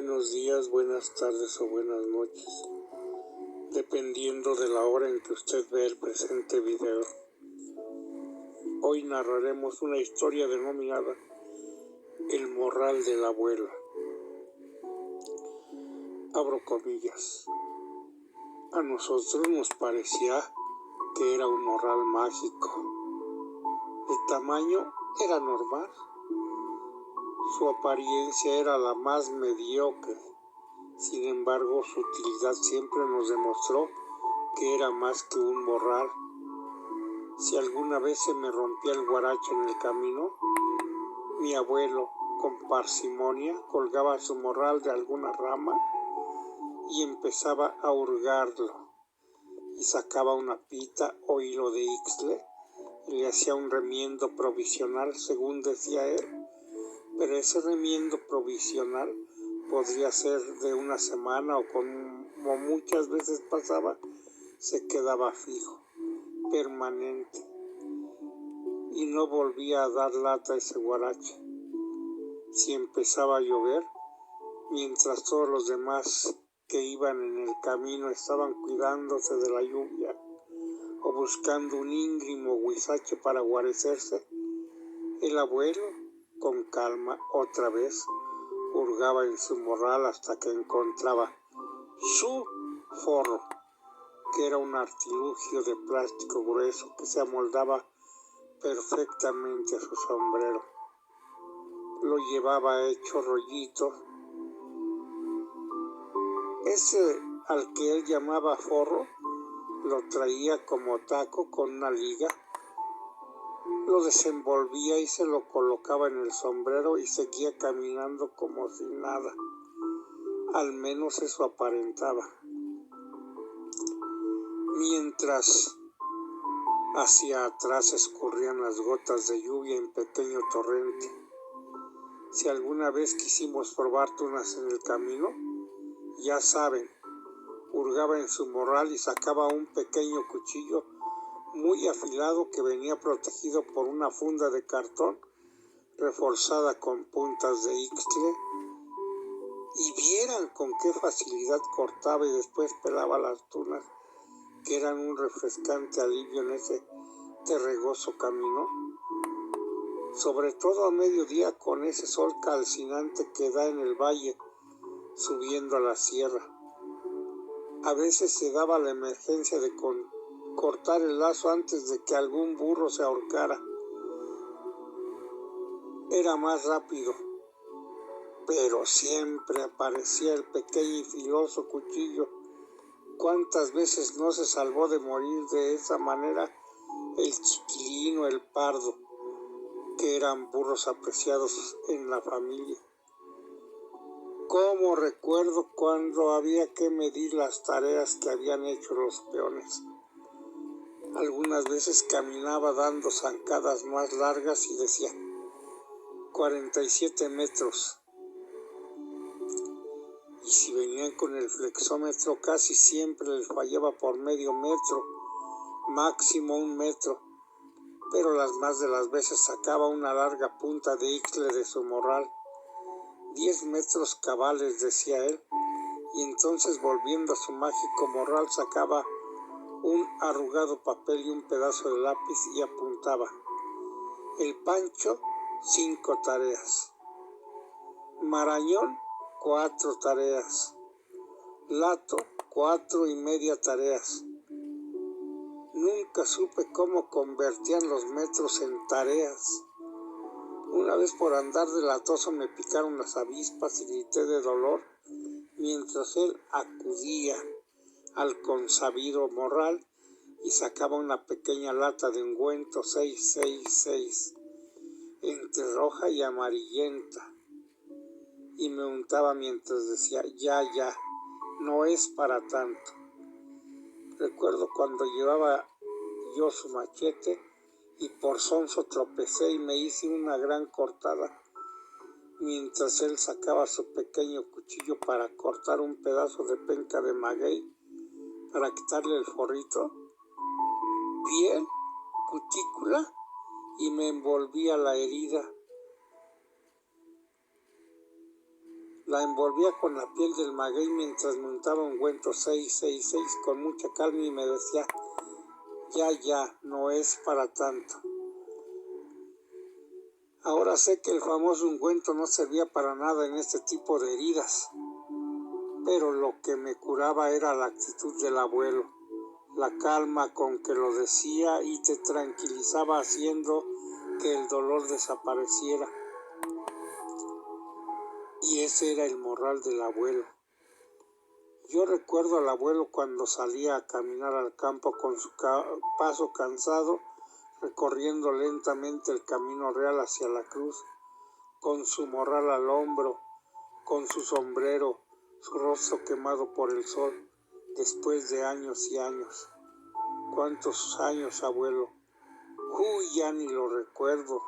Buenos días, buenas tardes o buenas noches, dependiendo de la hora en que usted ve el presente video. Hoy narraremos una historia denominada El Morral de la Abuela. Abro comillas. A nosotros nos parecía que era un morral mágico. El tamaño era normal. Su apariencia era la más mediocre. Sin embargo, su utilidad siempre nos demostró que era más que un morral. Si alguna vez se me rompía el guarache en el camino, mi abuelo, con parsimonia, colgaba su morral de alguna rama y empezaba a hurgarlo, y sacaba una pita o hilo de ixtle y le hacía un remiendo provisional, según decía él, pero ese remiendo provisional podría ser de una semana o como muchas veces pasaba, se quedaba fijo, permanente, y no volvía a dar lata ese guarache. Si empezaba a llover, mientras todos los demás que iban en el camino estaban cuidándose de la lluvia o buscando un íngrimo huizache para guarecerse, el abuelo, con calma, otra vez, hurgaba en su morral hasta que encontraba su forro, que era un artilugio de plástico grueso que se amoldaba perfectamente a su sombrero. Lo llevaba hecho rollito. Ese al que él llamaba forro lo traía como taco con una liga, lo desenvolvía y se lo colocaba en el sombrero y seguía caminando como si nada. Al menos eso aparentaba. Mientras hacia atrás escurrían las gotas de lluvia en pequeño torrente. Si alguna vez quisimos probar tunas en el camino, ya saben, hurgaba en su morral y sacaba un pequeño cuchillo muy afilado que venía protegido por una funda de cartón reforzada con puntas de ixtle, y vieran con qué facilidad cortaba y después pelaba las tunas, que eran un refrescante alivio en ese terregoso camino, sobre todo a mediodía con ese sol calcinante que da en el valle subiendo a la sierra. A veces se daba la emergencia de cortar el lazo antes de que algún burro se ahorcara. Era más rápido, pero siempre aparecía el pequeño y filoso cuchillo. ¿Cuántas veces no se salvó de morir de esa manera el chiquilín o el pardo, que eran burros apreciados en la familia? ¿Cómo recuerdo cuando había que medir las tareas que habían hecho los peones? Algunas veces caminaba dando zancadas más largas y decía 47 metros. Y si venían con el flexómetro, casi siempre les fallaba por medio metro, máximo 1 metro, pero las más de las veces sacaba una larga punta de ixtle de su morral. 10 metros cabales, decía él, y entonces, volviendo a su mágico morral, sacaba un arrugado papel y un pedazo de lápiz y apuntaba: el Pancho, 5 tareas; Marañón, 4 tareas; Lato, 4,5 tareas. Nunca supe cómo convertían los metros en tareas. Una vez, por andar de latoso, me picaron las avispas y grité de dolor mientras él acudía al consabido morral y sacaba una pequeña lata de ungüento 666, entre roja y amarillenta, y me untaba mientras decía: ya, no es para tanto. Recuerdo cuando llevaba yo su machete y por sonso tropecé y me hice una gran cortada mientras él sacaba su pequeño cuchillo para cortar un pedazo de penca de maguey para quitarle el forrito, piel, cutícula, y me envolvía la herida. La envolvía con la piel del maguey mientras montaba un ungüento 666 con mucha calma y me decía, ya, no es para tanto. Ahora sé que el famoso ungüento no servía para nada en este tipo de heridas, pero lo que me curaba era la actitud del abuelo, la calma con que lo decía y te tranquilizaba haciendo que el dolor desapareciera. Y ese era el morral del abuelo. Yo recuerdo al abuelo cuando salía a caminar al campo con su paso cansado, recorriendo lentamente el camino real hacia la cruz, con su morral al hombro, con su sombrero, su rostro quemado por el sol, después de años y años. ¿Cuántos años, abuelo? Ya ni lo recuerdo.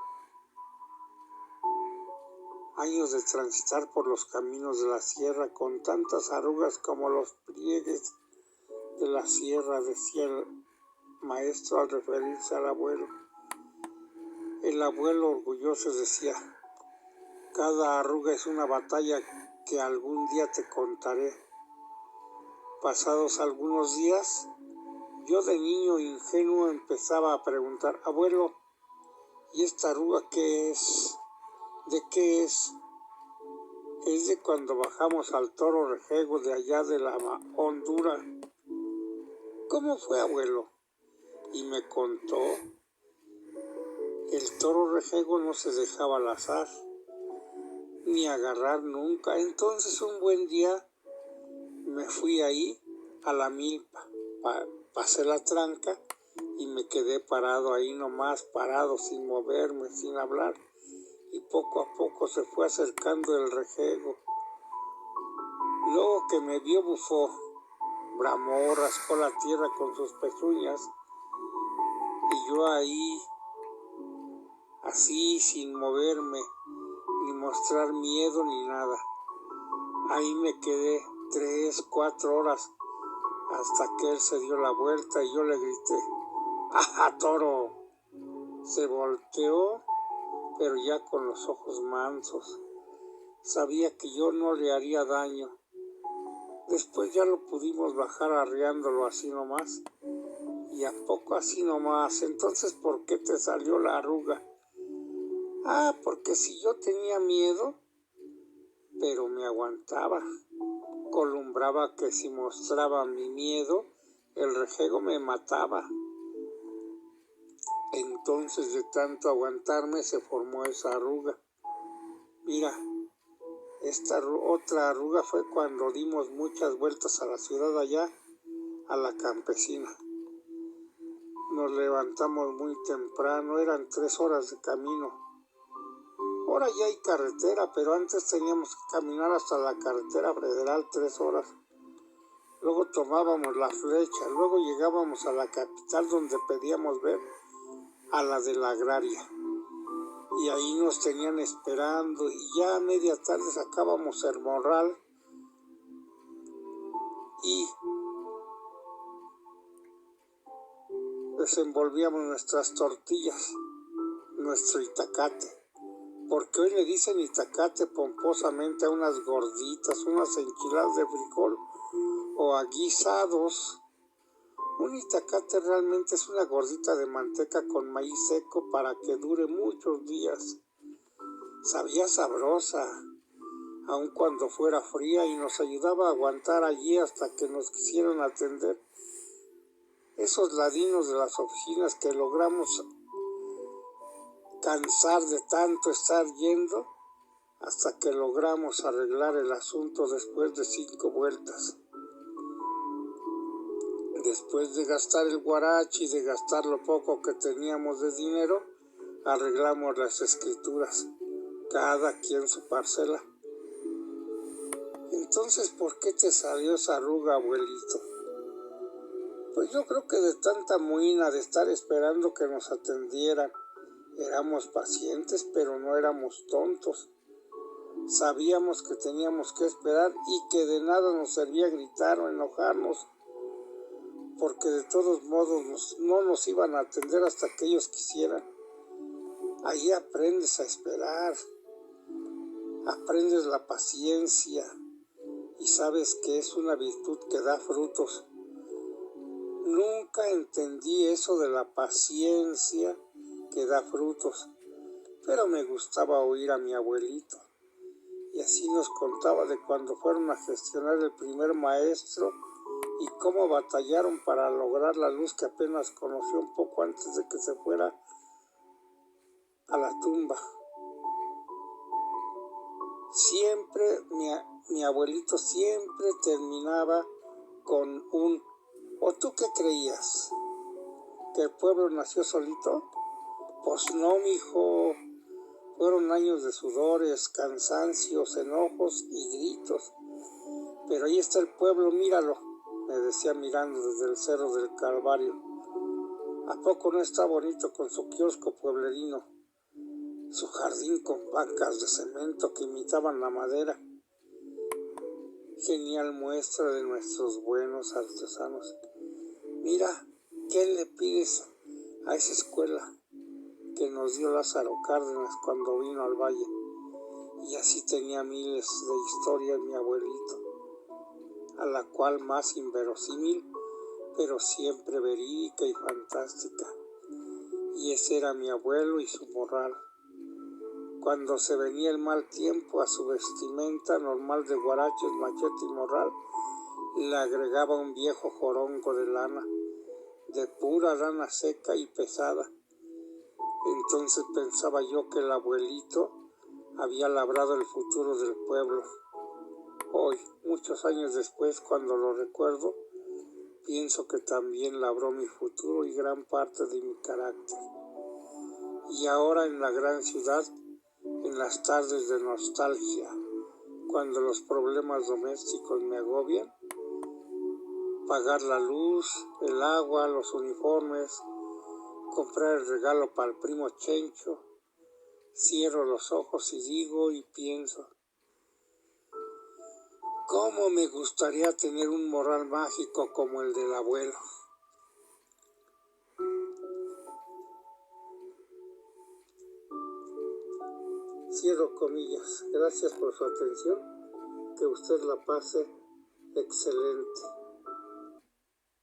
Años de transitar por los caminos de la sierra con tantas arrugas como los pliegues de la sierra, decía el maestro al referirse al abuelo. El abuelo orgulloso decía, cada arruga es una batalla que algún día te contaré. Pasados algunos días, yo de niño ingenuo empezaba a preguntar, abuelo, ¿y esta arruga qué es? ¿De qué es? Es de cuando bajamos al Toro Rejego de allá de la Hondura. ¿Cómo fue, abuelo? Y me contó, el Toro Rejego no se dejaba al azar, ni agarrar nunca. Entonces un buen día me fui ahí a la milpa, pasé la tranca y me quedé parado ahí nomás, parado sin moverme, sin hablar. Y poco a poco se fue acercando el rejego. Luego que me vio bufó, bramó, rascó la tierra con sus pezuñas y yo ahí, así sin moverme, ni mostrar miedo ni nada. Ahí me quedé 3, 4 horas hasta que él se dio la vuelta y yo le grité, ¡ajá, toro! Se volteó, pero ya con los ojos mansos. Sabía que yo no le haría daño. Después ya lo pudimos bajar arriándolo así nomás. Y a poco así nomás. Entonces, ¿por qué te salió la arruga? Porque si yo tenía miedo, pero me aguantaba. Columbraba que si mostraba mi miedo, el rejego me mataba. Entonces, de tanto aguantarme, se formó esa arruga. Mira, esta otra arruga fue cuando dimos muchas vueltas a la ciudad allá, a la campesina. Nos levantamos muy temprano, eran 3 horas de camino. Ahora ya hay carretera, pero antes teníamos que caminar hasta la carretera federal 3 horas. Luego tomábamos la flecha, luego llegábamos a la capital donde pedíamos ver a la de la agraria. Y ahí nos tenían esperando y ya a media tarde sacábamos el morral y desenvolvíamos nuestras tortillas, nuestro itacate. Porque hoy le dicen itacate pomposamente a unas gorditas, unas enchiladas de frijol o a guisados. Un itacate realmente es una gordita de manteca con maíz seco para que dure muchos días. Sabía sabrosa, aun cuando fuera fría, y nos ayudaba a aguantar allí hasta que nos quisieran atender. Esos ladinos de las oficinas que logramos cansar de tanto estar yendo hasta que logramos arreglar el asunto después de 5 vueltas. Después de gastar el guarache y de gastar lo poco que teníamos de dinero, arreglamos las escrituras, cada quien su parcela. Entonces, ¿por qué te salió esa arruga, abuelito? Pues yo creo que de tanta muina de estar esperando que nos atendieran. Éramos pacientes, pero no éramos tontos. Sabíamos que teníamos que esperar y que de nada nos servía gritar o enojarnos, porque de todos modos no nos iban a atender hasta que ellos quisieran. Ahí aprendes a esperar. aprendes la paciencia y sabes que es una virtud que da frutos. Nunca entendí eso de la paciencia que da frutos, pero me gustaba oír a mi abuelito. Y así nos contaba de cuando fueron a gestionar el primer maestro y cómo batallaron para lograr la luz que apenas conoció un poco antes de que se fuera a la tumba. Siempre, mi abuelito siempre terminaba con un: ¿o tú qué creías? ¿Que el pueblo nació solito? Pues no, mijo. Fueron años de sudores, cansancios, enojos y gritos. Pero ahí está el pueblo, míralo, me decía mirando desde el cerro del Calvario. ¿A poco no está bonito con su kiosco pueblerino? Su jardín con bancas de cemento que imitaban la madera. Genial muestra de nuestros buenos artesanos. Mira, ¿qué le pides a esa escuela que nos dio Lázaro Cárdenas cuando vino al valle? Y así tenía miles de historias mi abuelito, a la cual más inverosímil, pero siempre verídica y fantástica. Y ese era mi abuelo y su morral. Cuando se venía el mal tiempo, a su vestimenta normal de guaraches, machete y morral, le agregaba un viejo jorongo de lana, de pura lana seca y pesada. Entonces pensaba yo que el abuelito había labrado el futuro del pueblo. Hoy, muchos años después, cuando lo recuerdo, pienso que también labró mi futuro y gran parte de mi carácter. Y ahora en la gran ciudad, en las tardes de nostalgia, cuando los problemas domésticos me agobian, pagar la luz, el agua, los uniformes, comprar el regalo para el primo Chencho, cierro los ojos y digo y pienso: ¿cómo me gustaría tener un morral mágico como el del abuelo? Cierro comillas. Gracias por su atención. Que usted la pase excelente.